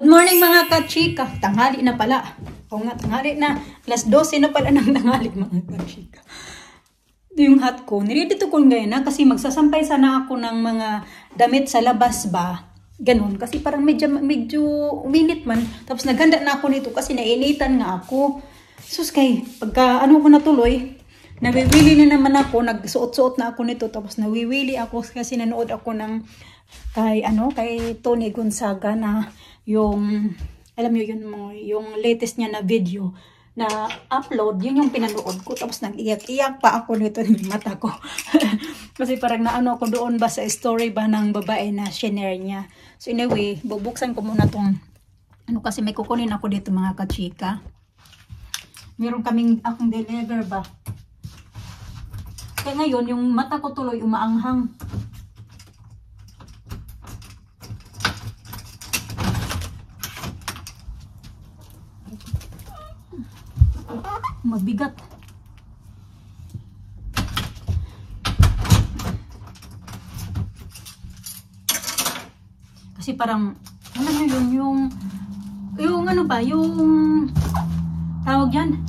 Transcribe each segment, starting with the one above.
morning mga kachika. Tanghali na pala. O nga, tanghali na. Alas 12 na pala ng tanghali mga kachika. Yung hat ko, nilidito ko ngayon na kasi magsasampay sana ako ng mga damit sa labas ba. Ganon. Kasi parang medyo uminit man. Tapos naghanda na ako nito kasi nainitan nga ako. Sus kay, pagka ano ko natuloy, nawiwili na naman ako. Nagsuot-suot na ako nito. Tapos nawiwili ako kasi nanood ako ng kay Tony Gonzaga na yung, alam nyo yun, yung latest niya na video na upload, yun yung pinanood ko. Tapos nag-iyak-iyak pa ako nito ng mata ko. Kasi parang naano ako doon ba sa story ba ng babae na shinare niya. So anyway, bubuksan ko muna tong kasi may kukunin ako dito mga kachika. Meron kaming akong deliver ba. Kaya ngayon, yung mata ko tuloy umaanghang. Mabigat. Kasi parang alam nyo yun, yung ano ba, yung tawag yan,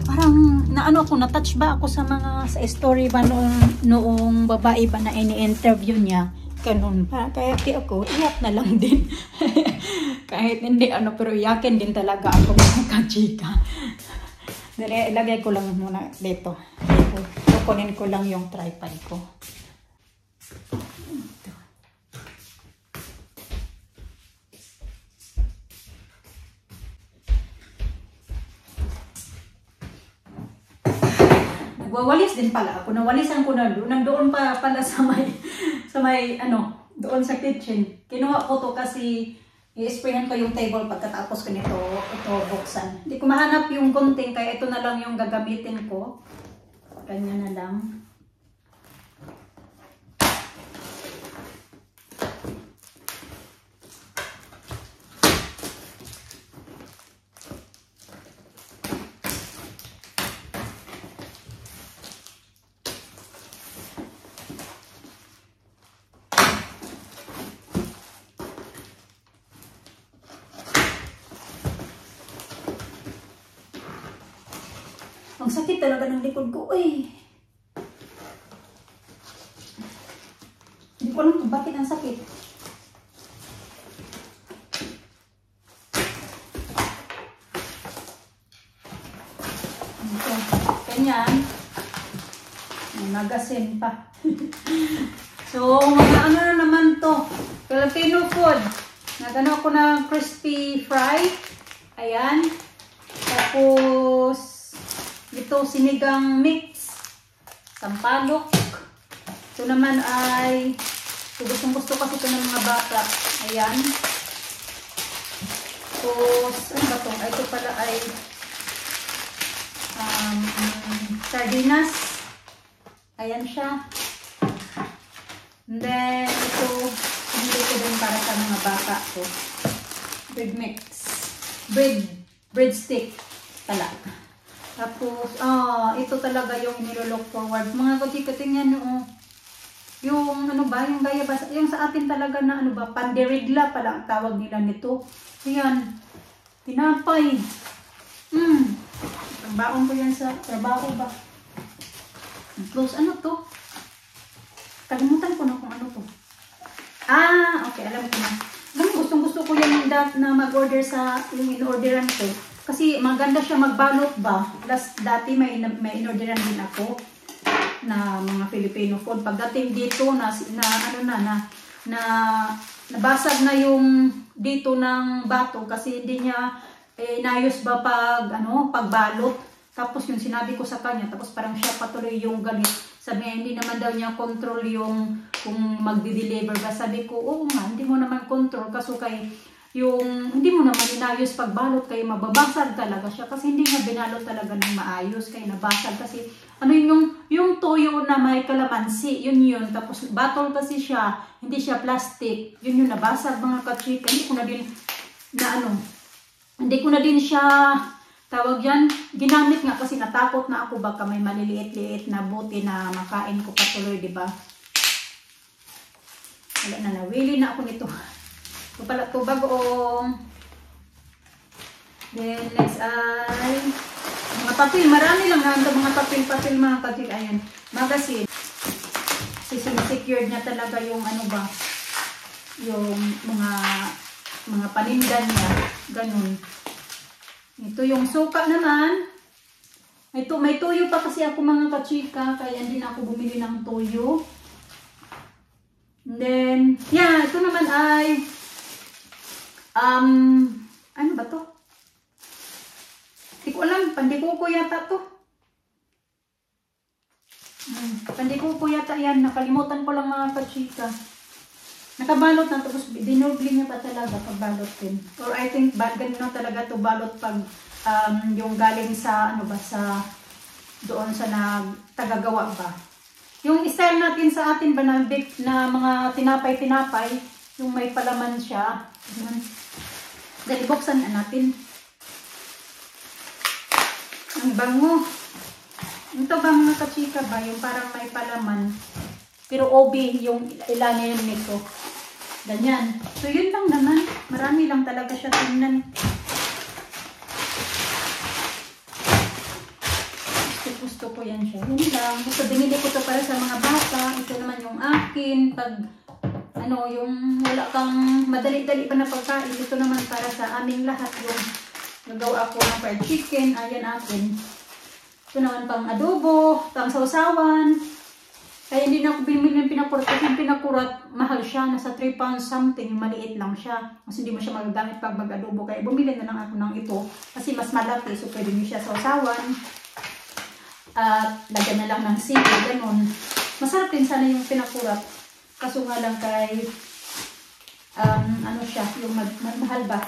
parang naano ako, na-touch ba ako sa story ba noong babae ba na ini-interview niya, ganun pa, kaya ako iyak na lang din. Kahit hindi pero iyakin din talaga ako mga kachika. Ilagay ko lang muna dito. Kukunin ko lang yung tripod ko. Ito. Nagwawalis din pala ako. Nawalisan ko na doon. Nandoon pa pala sa may doon sa kitchen. Kinuha ko to kasi i-sprayan ko yung table pagkatapos ko ito buksan. Hindi ko mahanap yung gunting kaya ito na lang yung gagamitin ko. Ganyan na lang. Ang sakit talaga ng likod ko. Hindi ko alam kung bakit ang sakit. Okay. Ganyan. Nagasin pa. So, mga na naman to. Filipino food. Nagano ako ng crispy fry. Ayan. Tapos ito, sinigang mix, sampalok. Ito naman ay, gusto kasi ito ng mga bata. Ayan. Tapos, ano ba ito? Ito pala ay sardinas. Ayan siya. And then, ito, hindi ko din para sa mga bata ko. Bread mix. Bread stick pala. Tapos, ito talaga yung nilolook forward. Mga kachika, tingnan nyo, yung yung bayabas, yung sa atin talaga na panderigla pala ang tawag nila nito. Ayan, tinapay. Ang baon ko yan sa trabaho ba. Close, ano to? Kalimutan ko na kung ano to. Okay, alam ko na. Gustong-gusto ko yan na mag-order sa yung in-orderan ko. Kasi maganda siya magbalot ba. Dati may in-orderan din ako na mga Filipino food. Pagdating dito nabasag na yung dito ng bato kasi hindi niya inayos ba pagbalot. Tapos yung sinabi ko sa kanya, tapos parang siya patuloy yung galit. Sabi niya, hindi naman daw niya control yung kung magdi-deliver ba. Sabi ko, oo nga, hindi mo naman control kasi yung hindi mo naman inayos pagbalot kaya mababasag talaga siya kasi hindi nga binalot talaga ng maayos kaya nabasag kasi yung toyo na may kalamansi yun tapos bottle kasi siya hindi siya plastic yun nabasag mga kachika. Hindi ko na din siya tawag yan ginamit nga kasi natakot na ako baka may maliliit-liit na buti na makain ko patuloy, diba? Wala na, nawili na ako nito. Ito pala ito bagoong. Then next ay mga papel. Marami lang na ito mga papel mga kachika. Ayan. Magazine. Kasi sinisecured niya talaga yung ano ba. Yung mga panindan niya. Ganun. Ito yung suka naman. May tuyo pa kasi ako mga kachika. Kaya hindi na ako bumili ng tuyo. And then, yeah, ito naman ay ano ba to? Hindi ko alam, pandikuko yata to. Pandikuko yata yan. Nakalimutan ko lang mga kachika. Nakabalot na, tapos dinubli niya pa talaga pagbalot din. Or I think ganun na talaga to balot pag yung galing sa ano ba, sa doon sa tagagawa ba. Yung style natin sa atin ba na mga tinapay, yung may palaman siya. Dali, buksan na natin. Ang bango. Ito ba mga kachika ba, yung parang may palaman. Pero obi yung ilalim nito. Ganyan. So yun lang naman. Marami lang talaga siya tingnan. Gusto ko yan siya. Yun lang. Gusto binili ko to para sa mga bata. Ito naman yung akin. Pag ano, yung wala kang madali-dali pa na pagkain. Ito naman para sa aming lahat. Yung nagawa ako ng fried chicken. Ayan akin. Ito naman pang adobo. Pang sausawan. Kaya hindi na ako bumili ng pinakurat. Kasi yung pinakurat, mahal siya. Nasa 3 pounds something. Maliit lang siya. Kasi hindi mo siya magagamit pag mag-adobo. Kaya bumili na lang ako ng ito. Kasi mas malaki. So pwede nyo siya sausawan. At lagyan na lang ng sili, ganun. Masarap din sana yung pinakurat. Kaso nga lang kay ano siya, yung mahal ba.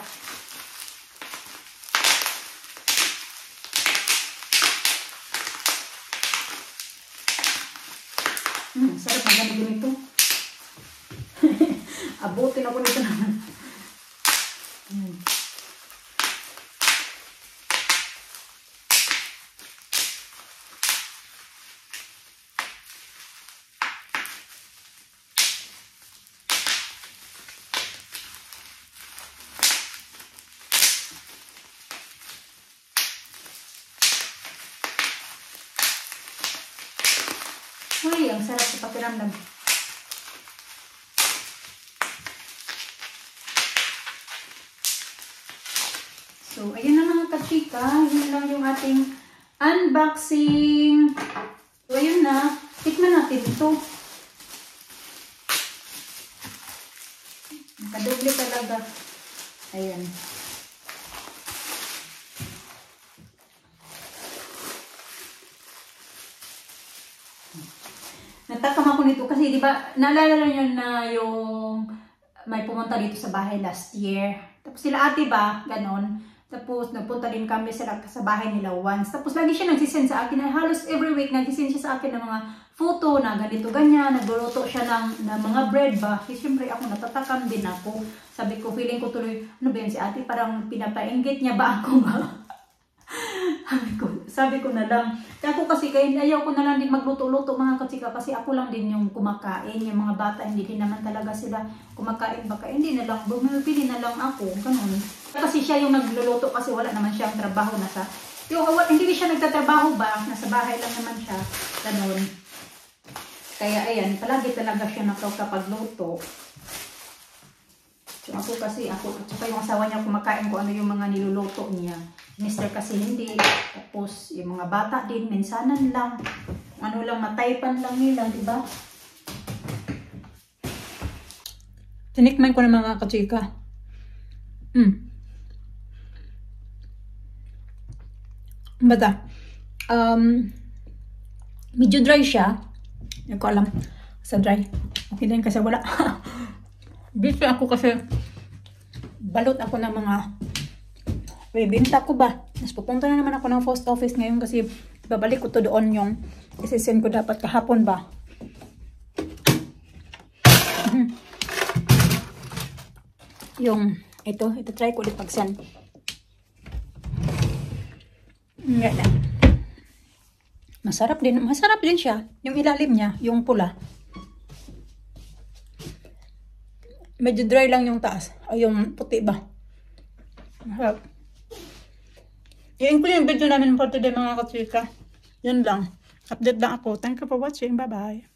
Sarap ang ganda ganito. Abutin ako nito naman. Uy, ang sarap sa pakiramdam. So, ayun na mga kachika. Yun lang yung ating unboxing. So, ayun na. Tikman natin ito. Nakadoble talaga. Ayan. Natakam ako nito kasi di ba naalala niyo na yung may pumunta dito sa bahay last year. Tapos sila ate ba, ganon. Tapos nagpunta din kami sa bahay nila once. Tapos lagi siya nagsisend sa akin. Halos every week nagsisend siya sa akin ng mga photo na ganito ganyan. Nagluluto siya ng mga bread ba. Kasi syempre ako natatakam din ako. Sabi ko, feeling ko tuloy, ano ba yun si ate? Parang pinapainggit niya ba ako ba? Sabi ko na lang. Ako kasi ayaw ko na lang din magluto-luto mga kachika kasi ako lang din yung kumakain. Yung mga bata hindi din naman talaga sila kumakain. Baka hindi na lang, bumibili na lang ako. Ganun. Kasi siya yung nagluluto kasi wala naman siyang trabaho na sa... Hindi siya nagtatrabaho ba? Nasa bahay lang naman siya. Ganun. Kaya ayan, palagi talaga siya nakakapagluto. So ako kasi, at saka yung asawa niya kumakain ko ano yung mga niluluto niya. Mister kasi hindi. Tapos yung mga bata din, minsanan lang. Ano lang, mataypan lang nila, di ba? Tinikman ko ng mga kachika. Bata. Medyo dry siya. Hindi ko alam. Sa dry. Okay din kasi wala. Busy ako kasi balot ako ng mga bibinta ko ba. Mas pupunta na naman ako ng post office ngayon kasi babalik ko to doon yung isisend ko dapat kahapon ba. Yung ito try ko ulit pag-send. Masarap din siya. Yung ilalim niya, yung pula. Medyo dry lang yung taas. O yung puti ba. Masarap. I-include yung video namin for today mga kachika. Yun lang. Update lang ako. Thank you for watching. Bye-bye.